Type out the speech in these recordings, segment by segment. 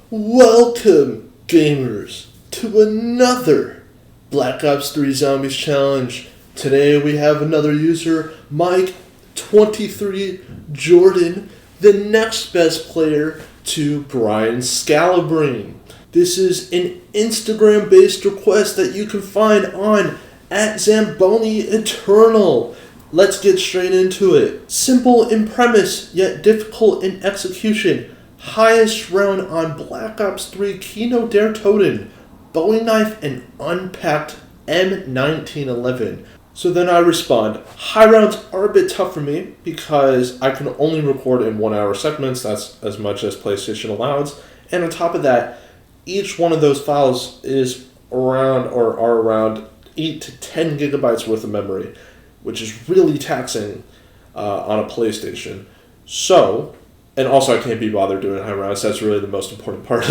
Welcome, gamers, to another Black Ops 3 Zombies Challenge. Today we have another user, Mike23 Jordan, the next best player to Brian Scalabrine. This is an Instagram-based request that you can find on @ZamboniEternal. Let's get straight into it. Simple in premise, yet difficult in execution. Highest round on Black Ops 3 Kino Toten, Bowie knife and unpacked M1911. So then I respond, high rounds are a bit tough for me because I can only record in 1 hour segments. That's as much as PlayStation allows. And on top of that, each one of those files is around 8 to 10 gigabytes worth of memory, which is really taxing on a PlayStation. So, and also I can't be bothered doing high rounds. That's really the most important part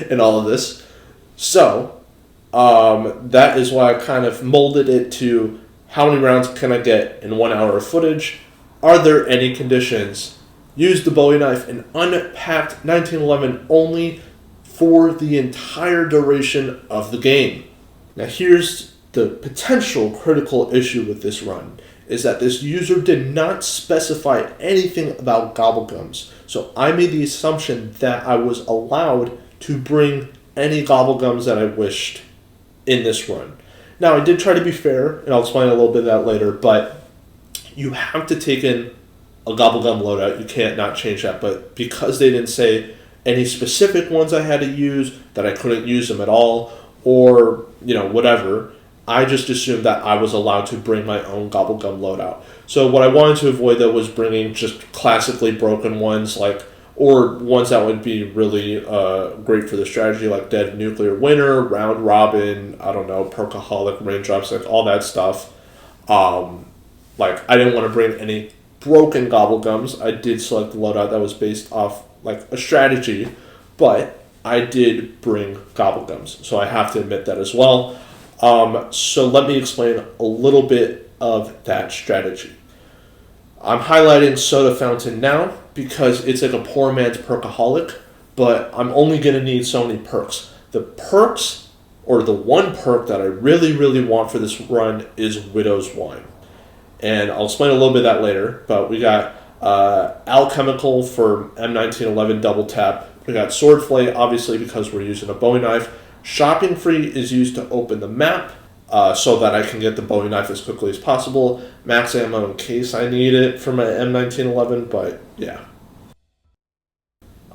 in all of this. So, that is why I kind of molded it to how many rounds can I get in 1 hour of footage? Are there any conditions? Use the Bowie knife and unpacked 1911 only for the entire duration of the game. Now here's the potential critical issue with this run, is that this user did not specify anything about gobblegums. So I made the assumption that I was allowed to bring any gobblegums that I wished in this run. Now I did try to be fair, and I'll explain a little bit of that later, but you have to take in a gobblegum loadout. You can't not change that, but because they didn't say any specific ones I had to use, that I couldn't use them at all, or, whatever, I just assumed that I was allowed to bring my own gobblegum loadout. So what I wanted to avoid, though, was bringing just classically broken ones, or ones that would be really great for the strategy, like Dead Nuclear Winter, Round Robin, Perkaholic, Raindrops, all that stuff. I didn't want to bring any broken gobblegums. I did select the loadout that was based off, a strategy, but I did bring gobblegums, so I have to admit that as well. So let me explain a little bit of that strategy. I'm highlighting Soda Fountain now because it's like a poor man's perkaholic, but I'm only going to need so many perks. The perks, or the one perk that I really, really want for this run is Widow's Wine. And I'll explain a little bit of that later, but we got Alchemical for M1911 double tap. We got Swordflay, obviously, because we're using a Bowie knife. Shopping Free is used to open the map so that I can get the Bowie knife as quickly as possible. Max ammo in case I need it for my M1911, but yeah.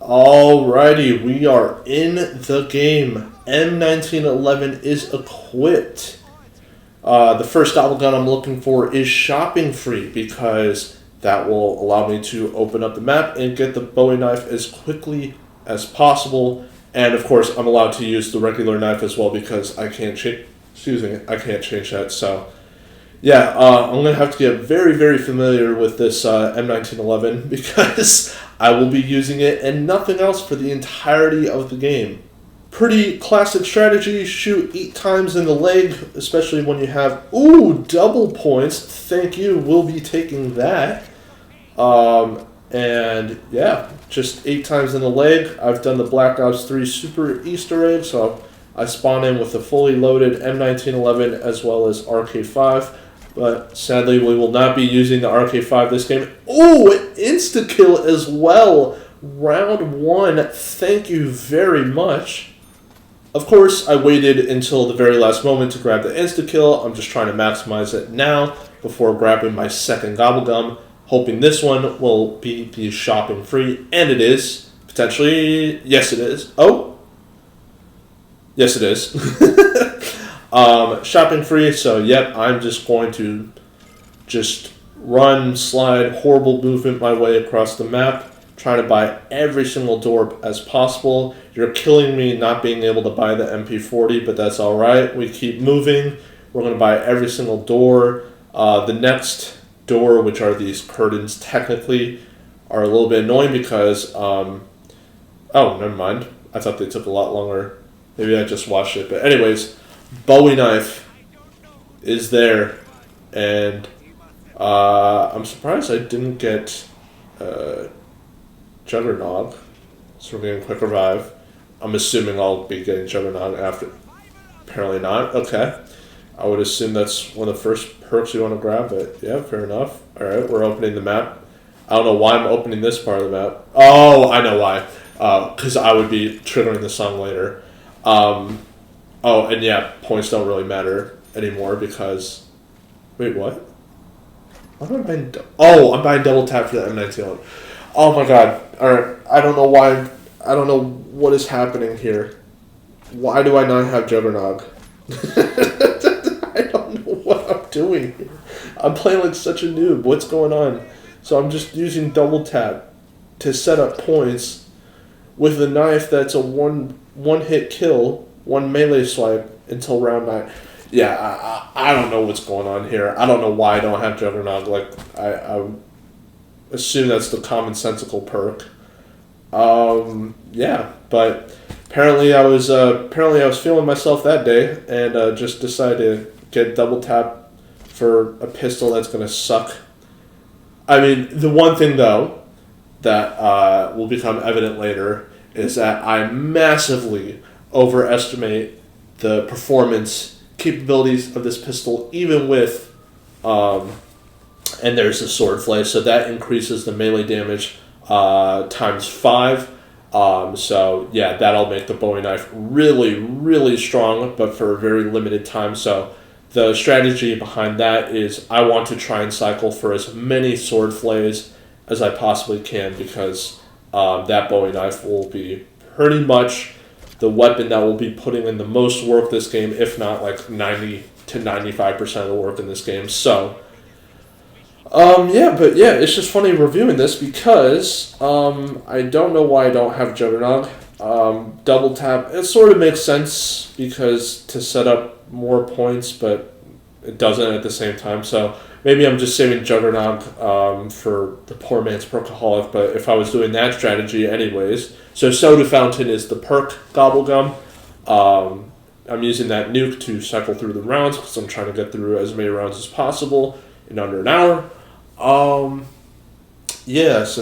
Alrighty, we are in the game. M1911 is equipped. The first gobblegun I'm looking for is Shopping Free because that will allow me to open up the map and get the Bowie knife as quickly as possible. And of course, I'm allowed to use the regular knife as well because I can't change that. So, yeah, I'm gonna have to get very, very familiar with this M1911 because I will be using it and nothing else for the entirety of the game. Pretty classic strategy: shoot 8 times in the leg, especially when you have double points. Thank you. We'll be taking that. And yeah, just 8 times in the leg. I've done the Black Ops 3 Super Easter egg, so I spawn in with a fully loaded M1911 as well as RK5. But sadly, we will not be using the RK5 this game. Insta-kill as well. Round 1. Thank you very much. Of course, I waited until the very last moment to grab the insta-kill. I'm just trying to maximize it now before grabbing my second gobblegum, hoping this one will be the Shopping Free, and it is. Potentially, yes it is. Yes it is. Shopping Free, so yep, I'm just going to run, slide, horrible movement my way across the map, trying to buy every single door as possible. You're killing me not being able to buy the MP40, but that's alright. We keep moving. We're going to buy every single door. The next door, which are these curtains, technically are a little bit annoying because, never mind. I thought they took a lot longer. Maybe I just watched it. But anyways, Bowie knife is there. And I'm surprised I didn't get Juggernog. So we're getting quick revive. I'm assuming I'll be getting Juggernaut after. Apparently not. Okay. I would assume that's one of the first perks you want to grab, but yeah, fair enough. Alright, we're opening the map. I don't know why I'm opening this part of the map. Oh, I know why. Because I would be triggering the song later. Oh, and yeah, points don't really matter anymore because... Wait, what? What am I buying? I'm buying double tap for the M19. Oh my god. Alright, I don't know why. I don't know what is happening here. Why do I not have Juggernaut? I don't know what I'm doing here. I'm playing like such a noob. What's going on? So I'm just using double tap to set up points with a knife that's a one hit kill, one melee swipe until round 9. Yeah, I don't know what's going on here. I don't know why I don't have Juggernaut. Like I assume that's the commonsensical perk. Yeah, but apparently I was feeling myself that day and just decided to get double tap for a pistol that's gonna suck. I mean, the one thing though that will become evident later is that I massively overestimate the performance capabilities of this pistol, even with, and there's the sword flay, so that increases the melee damage times 5. So yeah, that'll make the Bowie knife really, really strong, but for a very limited time. So the strategy behind that is I want to try and cycle for as many sword flays as I possibly can because that Bowie knife will be pretty much the weapon that will be putting in the most work this game, if not like 90 to 95% of the work in this game. So, it's just funny reviewing this because I don't know why I don't have Juggernaut. Double tap, it sort of makes sense because to set up more points, but it doesn't at the same time. So maybe I'm just saving Juggernaut for the poor man's perkaholic, but if I was doing that strategy anyways. So Soda Fountain is the perk Gobblegum. I'm using that nuke to cycle through the rounds because I'm trying to get through as many rounds as possible in under an hour. So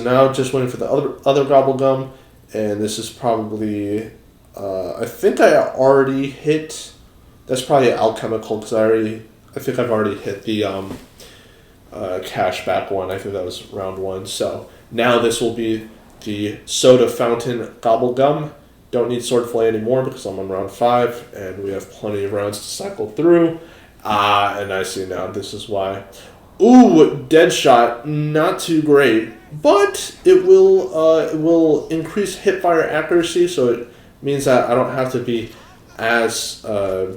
now just waiting for the other Gobblegum, and this is probably, I think I already hit, that's probably alchemical because I think I've already hit the cashback one. I think that was round 1. So now this will be the Soda Fountain Gobblegum. Don't need Sword Flay anymore because I'm on round 5 and we have plenty of rounds to cycle through. And I see now this is why. Ooh, Dead Shot, not too great, but it will increase hipfire accuracy, so it means that I don't have to be as I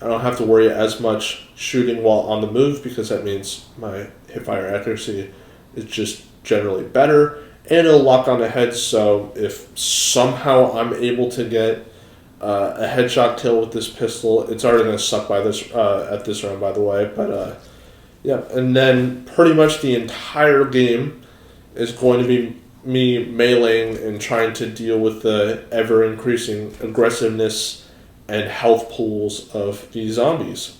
don't have to worry as much shooting while on the move because that means my hipfire accuracy is just generally better. And it'll lock on the head, so if somehow I'm able to get a headshot kill with this pistol, it's already going to suck by this at this round, by the way. But yeah, and then pretty much the entire game is going to be me meleeing and trying to deal with the ever-increasing aggressiveness and health pools of these zombies.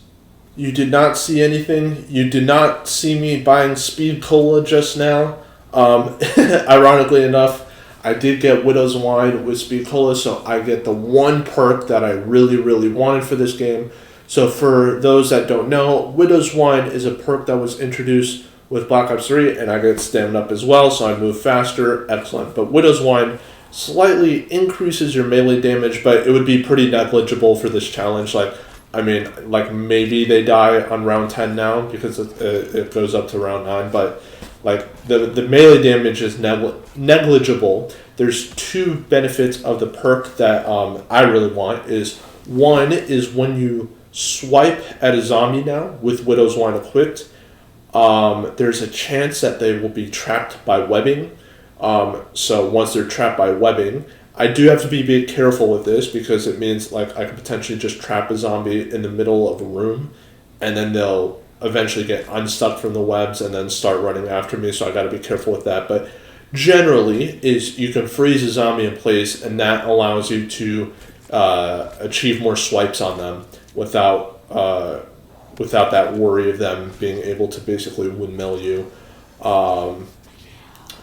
You did not see anything. You did not see me buying Speed Cola just now. Ironically enough, I did get Widow's Wine with Speed Cola, so I get the one perk that I really, really wanted for this game. So for those that don't know, Widow's Wine is a perk that was introduced with Black Ops 3, and I get Stand Up as well, so I move faster. Excellent. But Widow's Wine slightly increases your melee damage, but it would be pretty negligible for this challenge. Like maybe they die on round 10 now because it goes up to round 9, but like the melee damage is negligible. There's 2 benefits of the perk that I really want. One is when you swipe at a zombie now with Widow's Wine equipped, there's a chance that they will be trapped by webbing. So once they're trapped by webbing, I do have to be a bit careful with this because it means like I could potentially just trap a zombie in the middle of a room and then they'll eventually get unstuck from the webs and then start running after me, so I got to be careful with that. But generally is you can freeze a zombie in place and that allows you to achieve more swipes on them without that worry of them being able to basically windmill you. And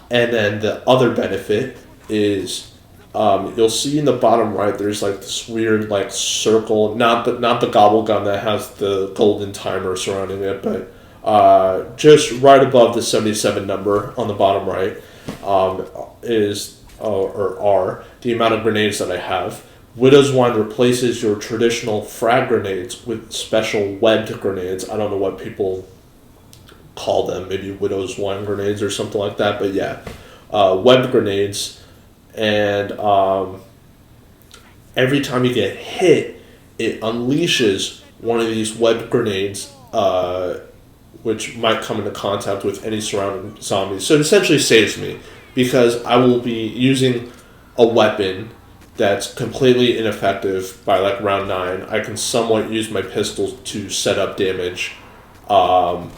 then the other benefit is you'll see in the bottom right there's like this weird like circle, not the gobble gum that has the golden timer surrounding it, but just right above the 77 number on the bottom right is or are the amount of grenades that I have. Widow's Wine replaces your traditional frag grenades with special webbed grenades. I don't know what people call them, maybe Widow's Wine grenades or something like that, but yeah, webbed grenades. And every time you get hit, it unleashes one of these webbed grenades, which might come into contact with any surrounding zombies. So it essentially saves me, because I will be using a weapon that's completely ineffective by like round 9. I can somewhat use my pistol to set up damage, for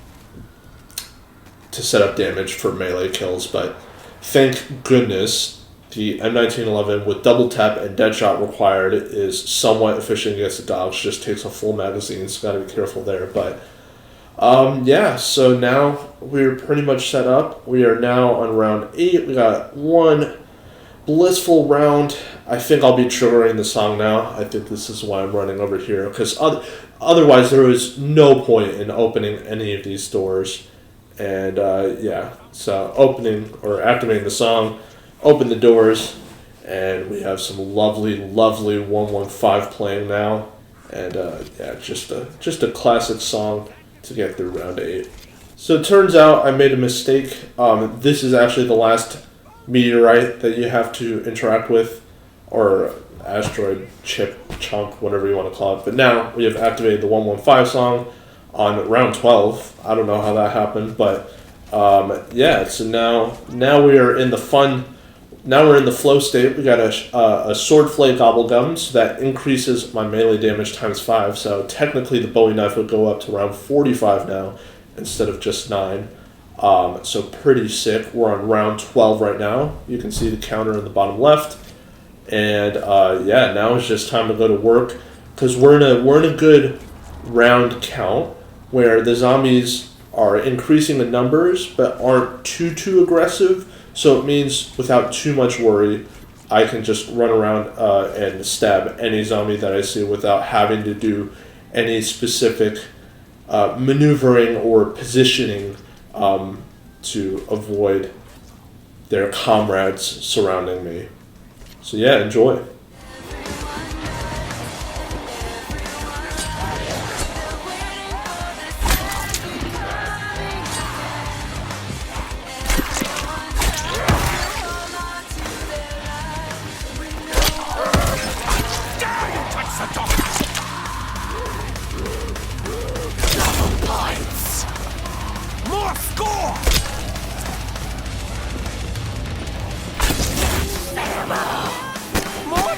melee kills, but thank goodness the M1911 with double tap and dead shot required is somewhat efficient against the dogs. Just takes a full magazine, so gotta be careful there. But yeah, so now we're pretty much set up. We are now on round 8. We got one blissful round. I think I'll be triggering the song now. I think this is why I'm running over here, because otherwise there was no point in opening any of these doors. And yeah, so opening or activating the song, open the doors, and we have some lovely 115 playing now. And yeah, just a classic song to get through round 8. So it turns out I made a mistake. This is actually the last meteorite that you have to interact with, or asteroid, chip, chunk, whatever you want to call it. But now we have activated the 115 song on round 12. I don't know how that happened, but yeah, so now we are in the fun. Now we're in the flow state. We got a sword flay gobblegum, so that increases my melee damage times 5. So technically the Bowie knife would go up to around 45 now instead of just 9. So pretty sick. We're on round 12 right now. You can see the counter in the bottom left. And yeah, now it's just time to go to work, because we're in a good round count where the zombies are increasing in numbers but aren't too aggressive. So it means without too much worry, I can just run around and stab any zombie that I see without having to do any specific maneuvering or positioning to avoid their comrades surrounding me. So yeah, enjoy. More score! More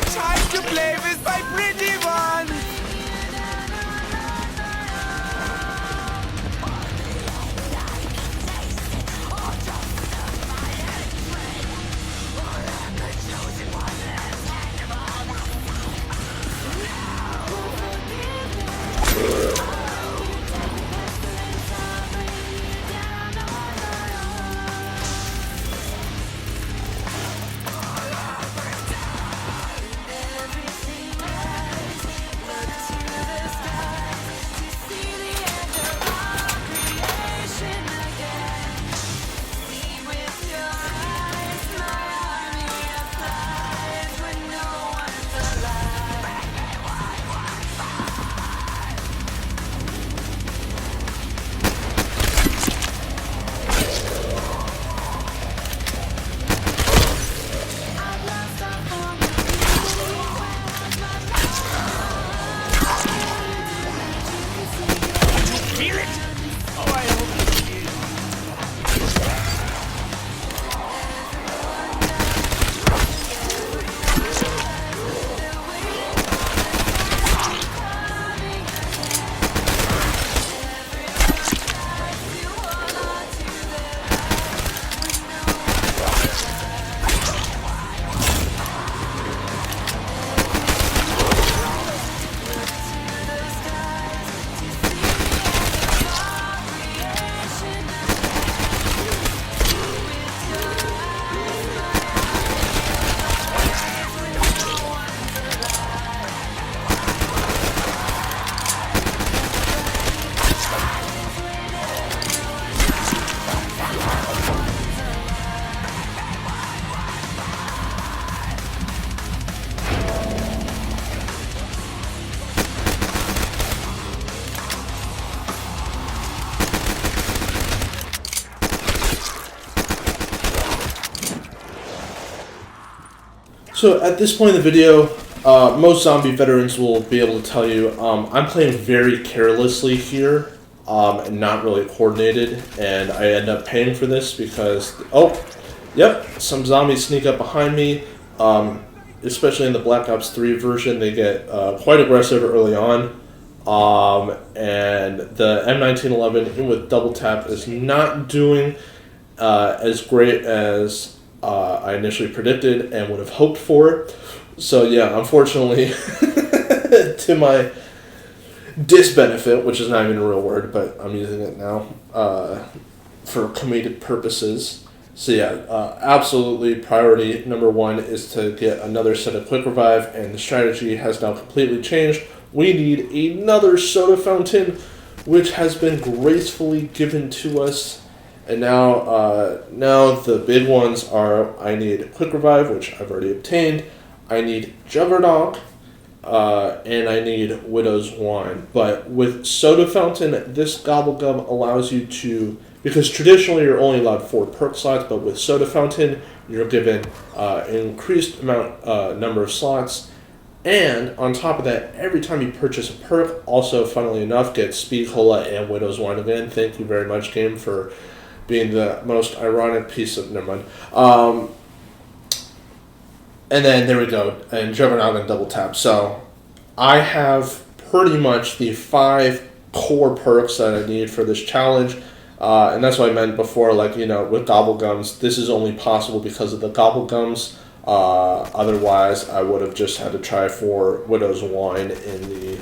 So at this point in the video, most zombie veterans will be able to tell you I'm playing very carelessly here and not really coordinated, and I end up paying for this because, yep, some zombies sneak up behind me, especially in the Black Ops 3 version. They get quite aggressive early on, and the M1911 even with double tap is not doing as great as I initially predicted and would have hoped for. So yeah, unfortunately, to my disbenefit, which is not even a real word, but I'm using it now for comedic purposes. So yeah, absolutely priority number one is to get another set of quick revive, and the strategy has now completely changed. We need another soda fountain, which has been gracefully given to us. And now the big ones are, I need quick revive, which I've already obtained. I need Juggernaut, and I need Widow's Wine. But with Soda Fountain, this Gobblegum allows you to, because traditionally you're only allowed 4 perk slots, but with Soda Fountain, you're given an increased number of slots. And on top of that, every time you purchase a perk, also, funnily enough, get Speed Cola and Widow's Wine again. Thank you very much, game, for being the most ironic piece of... Never mind. And then there we go. And Juggernaut and double tap. So I have pretty much the 5 core perks that I need for this challenge. And that's what I meant before, like, you know, with Gobblegums, this is only possible because of the Gobblegums. Otherwise, I would have just had to try for Widow's Wine in the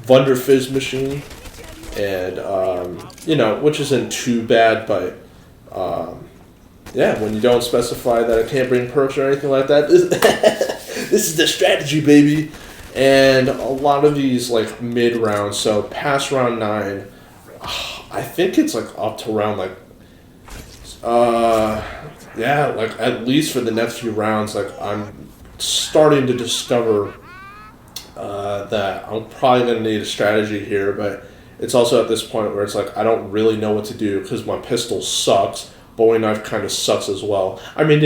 Wunderfizz machine. And, you know, which isn't too bad, but, yeah, when you don't specify that I can't bring perks or anything like that, this is the strategy, baby. And a lot of these, like, mid-rounds, so past round 9, I think it's, like, up to round, like, yeah, like, at least for the next few rounds, like, I'm starting to discover that I'm probably going to need a strategy here, but it's also at this point where it's like, I don't really know what to do because my pistol sucks. Bowie knife kind of sucks as well. I mean,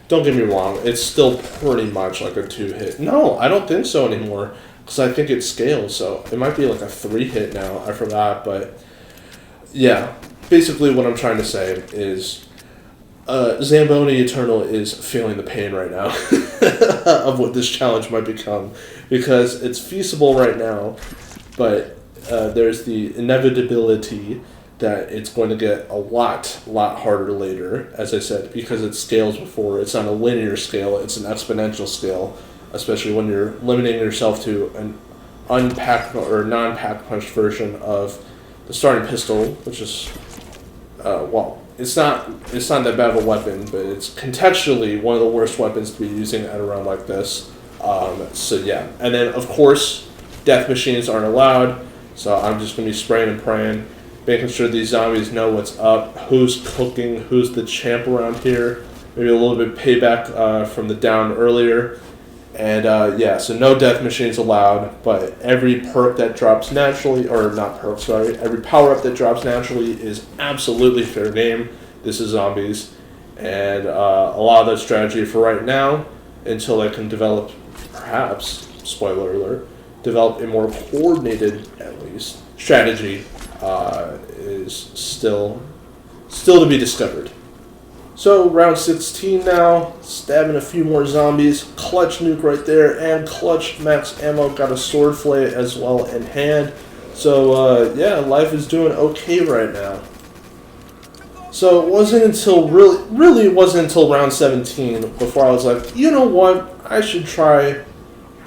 don't get me wrong, it's still pretty much like a 2-hit. No, I don't think so anymore because I think it scales, so it might be like a 3-hit now. I forgot, but yeah, basically what I'm trying to say is Zamboni Eternal is feeling the pain right now of what this challenge might become, because it's feasible right now, but there's the inevitability that it's going to get a lot harder later, as I said, because it scales before. It's not a linear scale, it's an exponential scale, especially when you're limiting yourself to an unpacked or non-pack punch version of the starting pistol, which is, well, it's not that bad of a weapon, but it's contextually one of the worst weapons to be using at a round like this. So yeah, and then of course, death machines aren't allowed, so I'm just going to be spraying and praying, making sure these zombies know what's up, who's cooking, who's the champ around here, maybe a little bit of payback from the down earlier. And yeah, so no death machines allowed, but every perk that drops naturally, or not perk, sorry, every power-up that drops naturally is absolutely fair game. This is zombies. And a lot of the strategy for right now, until I can develop, perhaps, spoiler alert, develop a more coordinated, at least, strategy, is still to be discovered. So, round 16 now, stabbing a few more zombies, clutch nuke right there, and clutch max ammo, got a sword flay as well in hand. So, yeah, life is doing okay right now. So, it wasn't until, really it wasn't until round 17 before I was like, you know what, I should try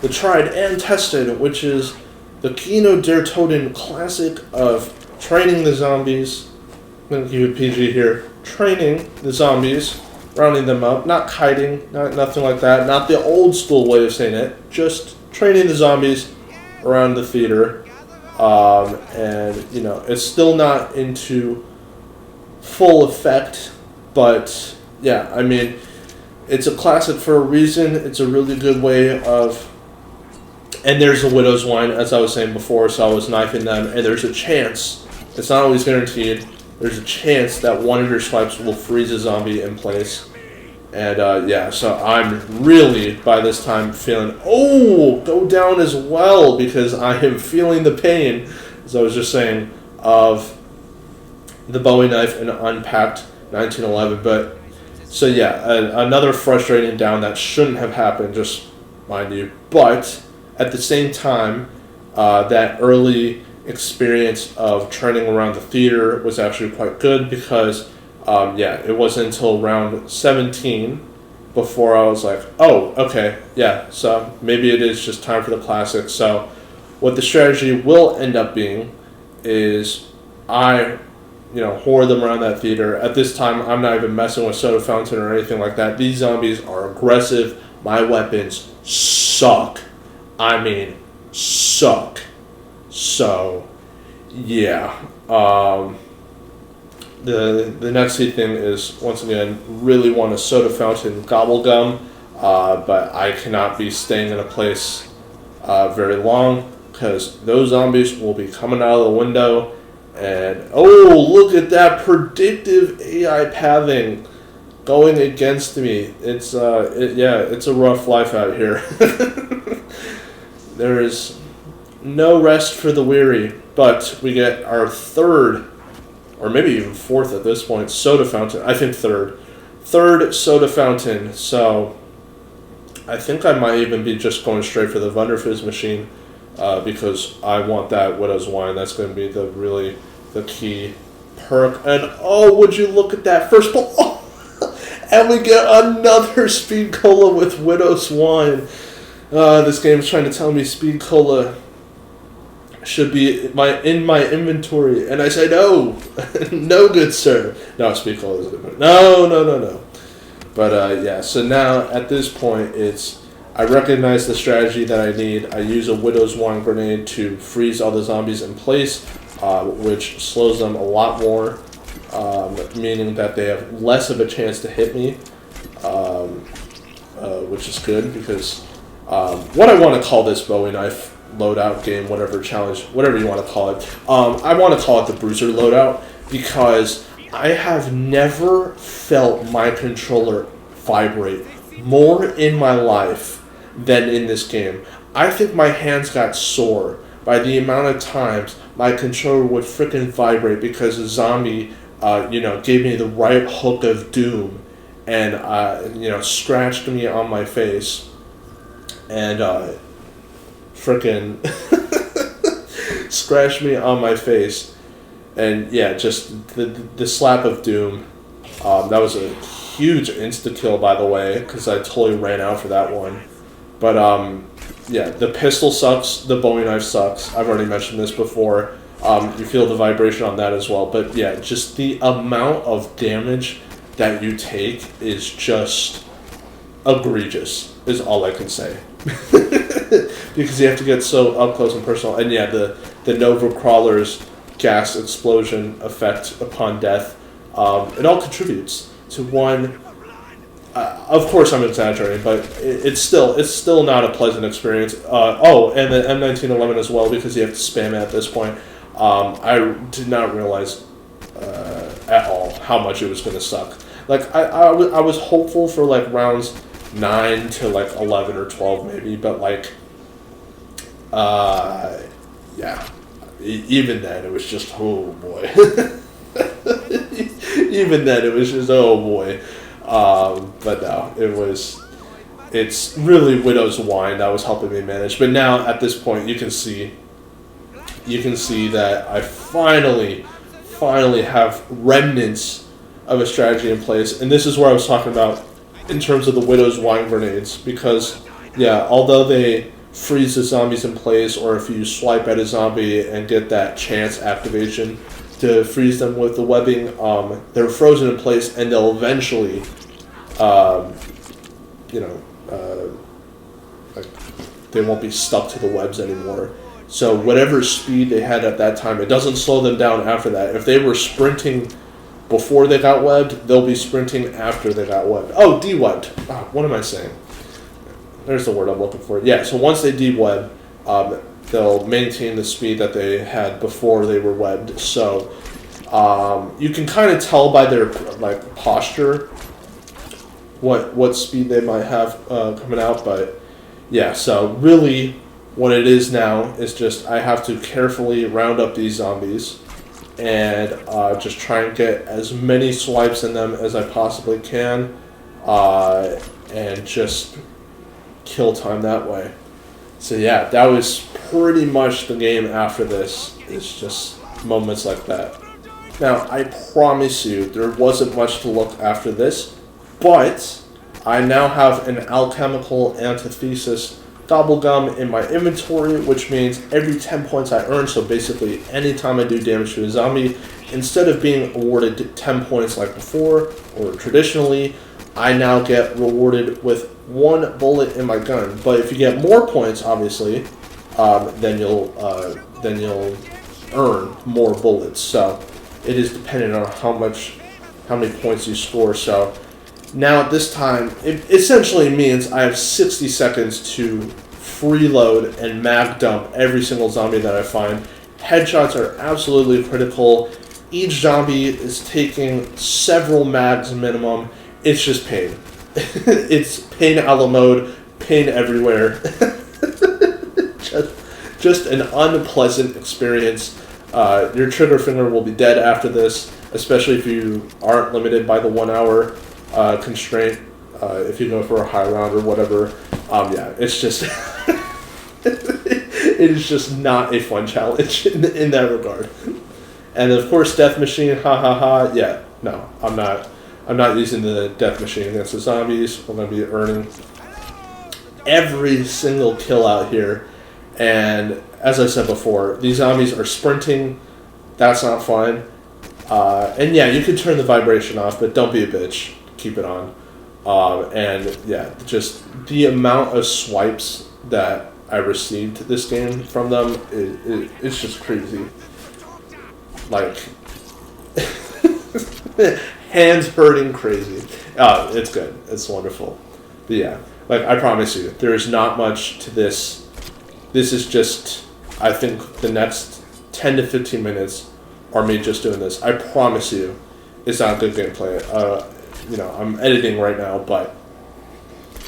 the tried and tested, which is the Kino der Toten classic of training the zombies. I'm going to keep it PG here. Training the zombies, rounding them up, not kiting, nothing like that, not the old school way of saying it, just training the zombies around the theater. And, you know, it's still not into full effect, but yeah, I mean, it's a classic for a reason. It's a really good way of, and there's a Widow's Wine, as I was saying before, so I was knifing them, and there's a chance, it's not always guaranteed, there's a chance that one of your swipes will freeze a zombie in place. And yeah, so I'm really, by this time, feeling, go down as well, because I am feeling the pain, as I was just saying, of the Bowie knife and unpacked 1911. But, so yeah, another frustrating down that shouldn't have happened, just mind you. But, at the same time, that early experience of training around the theater was actually quite good, because it wasn't until round 17 before I was like, oh, okay, yeah, so maybe it is just time for the classics. So what the strategy will end up being is I, hoard them around that theater. At this time, I'm not even messing with soda fountain or anything like that. These zombies are aggressive. My weapons suck. I mean, suck. So, yeah. The next key thing is, once again, really want a soda fountain gobble gum, but I cannot be staying in a place very long, because those zombies will be coming out of the window, and look at that predictive AI pathing going against me. It's it's a rough life out here. There is no rest for the weary, but we get our third, or maybe even fourth at this point, soda fountain. I think third soda fountain. So I think I might even be just going straight for the Wunderfizz machine, because I want that Widow's Wine. That's going to be the key perk. And would you look at that first pull? And we get another Speed Cola with Widow's Wine. This game is trying to tell me Speed Cola should be in my inventory, and I say no. No, good sir. No, Speed Cola isn't good. No. But so now at this point, I recognize the strategy that I need. I use a Widow's Wine grenade to freeze all the zombies in place, which slows them a lot more, meaning that they have less of a chance to hit me, which is good, because what I want to call this Bowie knife loadout game, whatever challenge, whatever you want to call it, I want to call it the Bruiser loadout, because I have never felt my controller vibrate more in my life than in this game. I think my hands got sore by the amount of times my controller would freaking vibrate because a zombie, gave me the right hook of doom and, scratched me on my face and, freaking scratched me on my face. And yeah, just the slap of doom. That was a huge insta-kill, by the way, because I totally ran out for that one. But the pistol sucks, the Bowie knife sucks. I've already mentioned this before. You feel the vibration on that as well. But yeah, just the amount of damage that you take is just egregious, is all I can say. Because you have to get so up close and personal. And yeah, the Nova Crawler's gas explosion effect upon death, it all contributes to one. Of course, I'm exaggerating, but it's still not a pleasant experience. And the M1911 as well, because you have to spam it at this point. I did not realize at all how much it was going to suck. Like I was hopeful for like rounds 9 to like 11 or 12 maybe, but like even then it was just, oh boy. Even then it was just, oh boy. But no, it's really Widow's Wine that was helping me manage. But now at this point you can see that I finally have remnants of a strategy in place. And this is where I was talking about in terms of the Widow's Wine grenades, because yeah, although they freeze the zombies in place, or if you swipe at a zombie and get that chance activation to freeze them with the webbing, they're frozen in place, and they'll eventually, they won't be stuck to the webs anymore. So whatever speed they had at that time, it doesn't slow them down after that. If they were sprinting before they got webbed, they'll be sprinting after they got webbed. Oh, de-webbed. What am I saying? There's the word I'm looking for. Yeah, so once they de-web, they'll maintain the speed that they had before they were webbed. So you can kind of tell by their like posture what speed they might have coming out. But yeah, so really what it is now is just I have to carefully round up these zombies and just try and get as many swipes in them as I possibly can, and just kill time that way. So yeah, that was pretty much the game after this. It's just moments like that. Now, I promise you, there wasn't much to look after this, but I now have an alchemical antithesis gobblegum in my inventory, which means every 10 points I earn, so basically anytime I do damage to a zombie, instead of being awarded 10 points like before, or traditionally, I now get rewarded with 1 bullet in my gun. But if you get more points, obviously, then you'll earn more bullets. So it is dependent on how many points you score. So now at this time, it essentially means I have 60 seconds to freeload and mag dump every single zombie that I find. Headshots are absolutely critical. Each zombie is taking several mags minimum. It's just pain. It's pain a la mode, pain everywhere. just an unpleasant experience. Your trigger finger will be dead after this, especially if you aren't limited by the 1 hour constraint. If you go for a high round or whatever, yeah, it's just it is just not a fun challenge in that regard. And of course, death machine, ha ha ha. Yeah, no, I'm not using the death machine against the zombies. We're going to be earning every single kill out here. And as I said before, these zombies are sprinting. That's not fun. And yeah, you can turn the vibration off, but don't be a bitch. Keep it on. And yeah, just the amount of swipes that I received this game from them, it's just crazy. Like, hands hurting crazy. It's good. It's wonderful. But yeah, like I promise you, there is not much to this. This is just, I think the next 10 to 15 minutes are me just doing this. I promise you, it's not good gameplay. I'm editing right now, but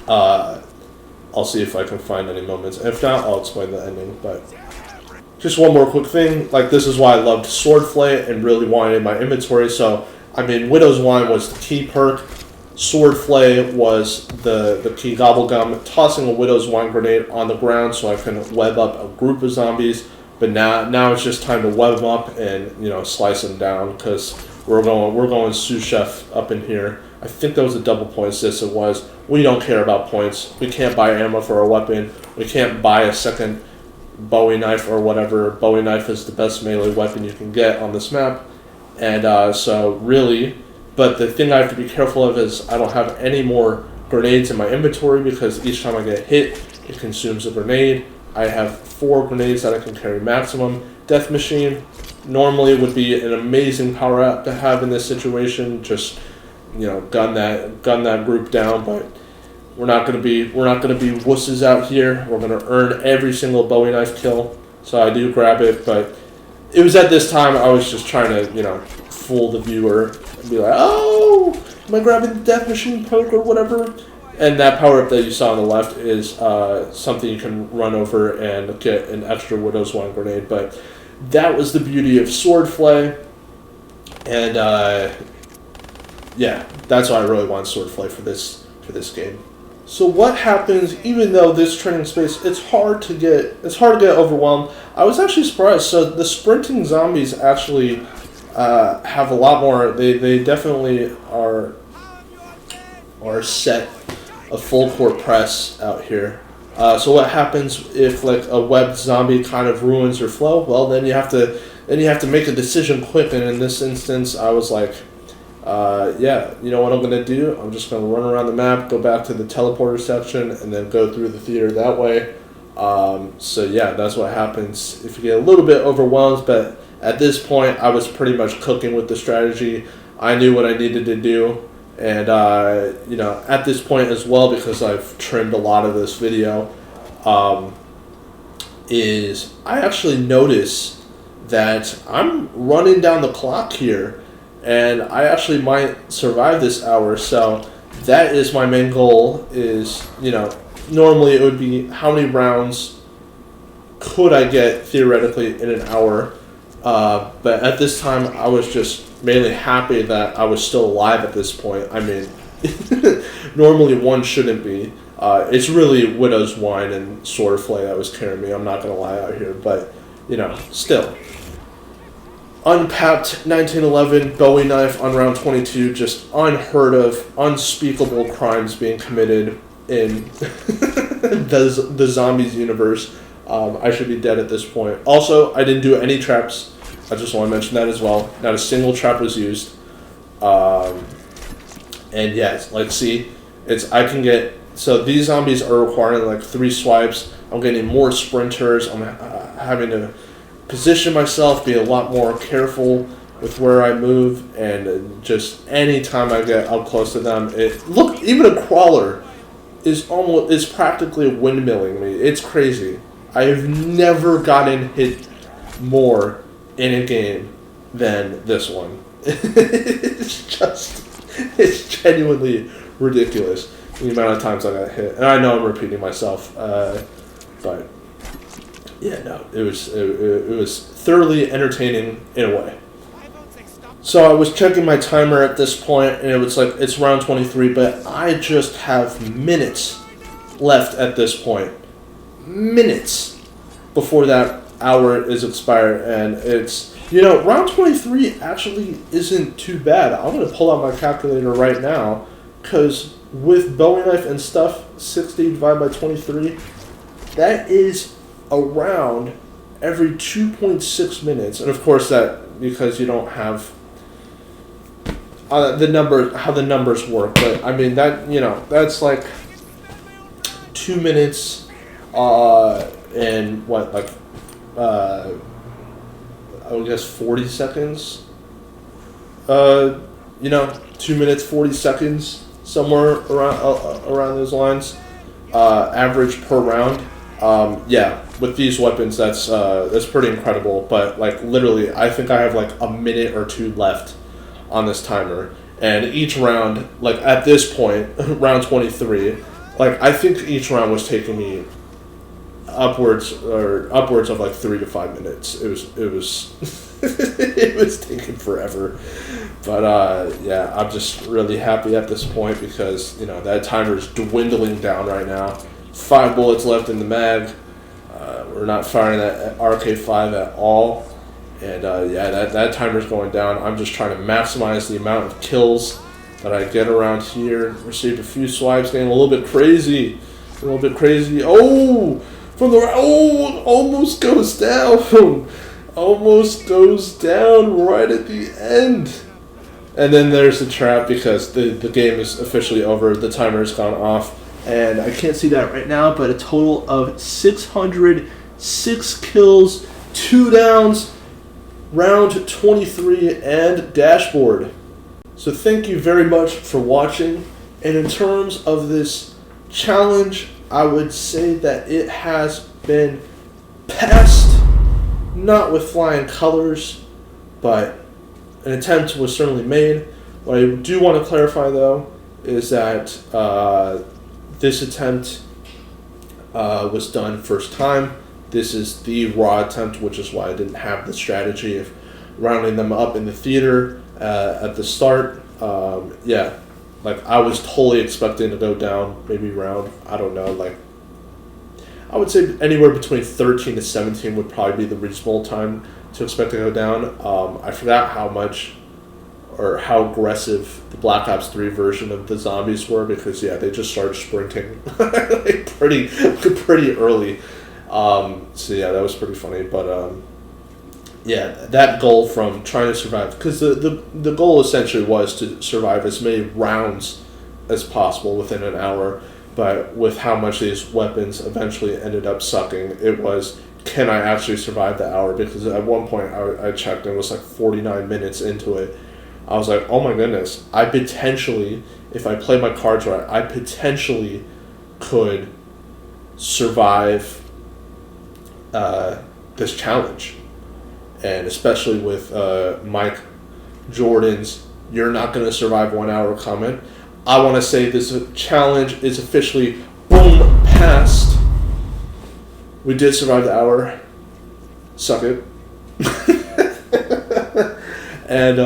I'll see if I can find any moments. If not, I'll explain the ending. But just one more quick thing. Like, this is why I loved Swordflay and really wanted it in my inventory. So, I mean, Widow's Wine was the key perk. Swordflay was the key gobblegum. Tossing a Widow's Wine grenade on the ground so I can web up a group of zombies. But now it's just time to web them up and slice them down, because we're going sous chef up in here. I think that was a double point assist. It was. We don't care about points. We can't buy ammo for our weapon. We can't buy a second Bowie knife or whatever. Bowie knife is the best melee weapon you can get on this map. And so really, but the thing I have to be careful of is I don't have any more grenades in my inventory, because each time I get hit, it consumes a grenade. I have 4 grenades that I can carry maximum. Death Machine normally would be an amazing power up to have in this situation. Just gun that group down, but we're not gonna be wusses out here. We're gonna earn every single Bowie knife kill. So I do grab it, but it was at this time I was just trying to fool the viewer and be like, oh, am I grabbing the Death Machine perk or whatever? And that power up that you saw on the left is something you can run over and get an extra Widow's Wine grenade. But that was the beauty of Swordflay, and yeah, that's why I really want Swordflay for this game. So what happens, even though this training space, it's hard to get overwhelmed. I was actually surprised. So the sprinting zombies actually have a lot more. They definitely are set a full court press out here. So what happens if like a webbed zombie kind of ruins your flow? Well, then you have to make a decision quick. And in this instance, I was like, yeah, you know what I'm gonna do? I'm just gonna run around the map, go back to the teleporter section, and then go through the theater that way. So yeah, that's what happens if you get a little bit overwhelmed. But at this point, I was pretty much cooking with the strategy. I knew what I needed to do. And, at this point as well, because I've trimmed a lot of this video, is I actually notice that I'm running down the clock here, and I actually might survive this hour. So that is my main goal. Is, normally it would be how many rounds could I get theoretically in an hour, but at this time I was just mainly happy that I was still alive at this point. I mean, normally one shouldn't be. It's really Widow's Wine and Swordflay that was carrying me. I'm not going to lie out here, but, still. Unpacked 1911 Bowie knife on round 22, just unheard of, unspeakable crimes being committed in the zombies universe. I should be dead at this point. Also, I didn't do any traps. I just want to mention that as well. Not a single trap was used. And yes, see, I can get, so these zombies are requiring 3 swipes. I'm getting more sprinters. I'm having to position myself, be a lot more careful with where I move, and just anytime I get up close to them, even a crawler is practically windmilling me. It's crazy. I've never gotten hit more in a game than this one. It's genuinely ridiculous the amount of times I got hit. And I know I'm repeating myself, but yeah, no, it was thoroughly entertaining in a way. So I was checking my timer at this point, and it was it's round 23, but I just have minutes left at this point. Minutes before that hour is expired, and it's, round 23 actually isn't too bad. I'm going to pull out my calculator right now, because with Bowie knife and stuff, 60 divided by 23, that is around every 2.6 minutes. And of course that, because you don't have how the numbers work, but I mean that, that's 2 minutes and what, I would guess 40 seconds. 2 minutes 40 seconds, somewhere around those lines. Average per round. Yeah, with these weapons, that's pretty incredible. But literally, I think I have a minute or 2 left on this timer, and each round, at this point, round 23, I think each round was taking me upwards of 3 to 5 minutes. It was it was taking forever, but yeah, I'm just really happy at this point because that timer is dwindling down right now. 5 bullets left in the mag. We're not firing that RK5 at all, and yeah, that timer's going down. I'm just trying to maximize the amount of kills that I get around here. Received a few swipes, getting a little bit crazy. Oh, almost goes down. Almost goes down right at the end. And then there's the trap because the game is officially over. The timer's gone off. And I can't see that right now, but a total of 606 kills, 2 downs, round 23, and dashboard. So thank you very much for watching. And in terms of this challenge, I would say that it has been passed, not with flying colors, but an attempt was certainly made. What I do want to clarify, though, is that this attempt was done first time. This is the raw attempt, which is why I didn't have the strategy of rounding them up in the theater at the start. Yeah, I was totally expecting to go down maybe round, I don't know, I would say anywhere between 13 to 17 would probably be the reasonable time to expect to go down. I forgot how much or how aggressive the Black Ops 3 version of the zombies were because, yeah, they just started sprinting pretty early. So, yeah, that was pretty funny. But, yeah, that goal from trying to survive, because the goal essentially was to survive as many rounds as possible within an hour. But with how much these weapons eventually ended up sucking, it was, can I actually survive the hour? Because at one point I checked and it was 49 minutes into it. I was like, oh my goodness, I potentially, if I play my cards right, I potentially could survive this challenge. And especially with Mike Jordan's "you're not going to survive 1 hour" comment, I want to say this challenge is officially boom passed. We did survive the hour. Suck it. And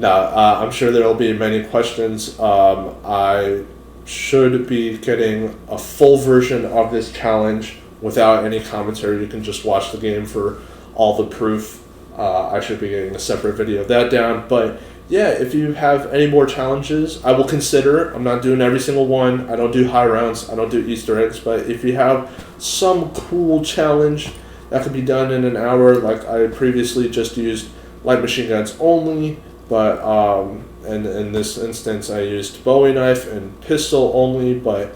I'm sure there will be many questions. I should be getting a full version of this challenge without any commentary. You can just watch the game for all the proof. I should be getting a separate video of that down. But yeah, if you have any more challenges, I will consider. I'm not doing every single one. I don't do high rounds. I don't do Easter eggs. But if you have some cool challenge that could be done in an hour, like I previously just used light machine guns only, but and in this instance I used Bowie knife and pistol only. But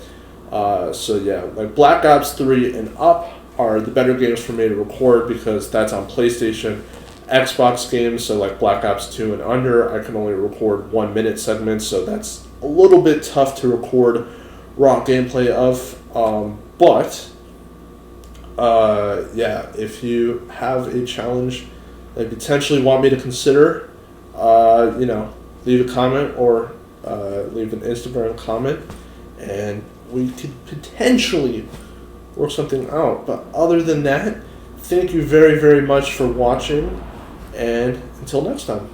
so yeah, like Black Ops 3 and up are the better games for me to record because that's on PlayStation. Xbox games, so like Black Ops 2 and under, I can only record 1 minute segments, so that's a little bit tough to record raw gameplay of. But yeah, if you have a challenge that you potentially want me to consider, leave a comment or leave an Instagram comment, and we could potentially work something out. But other than that, thank you very, very much for watching. And until next time.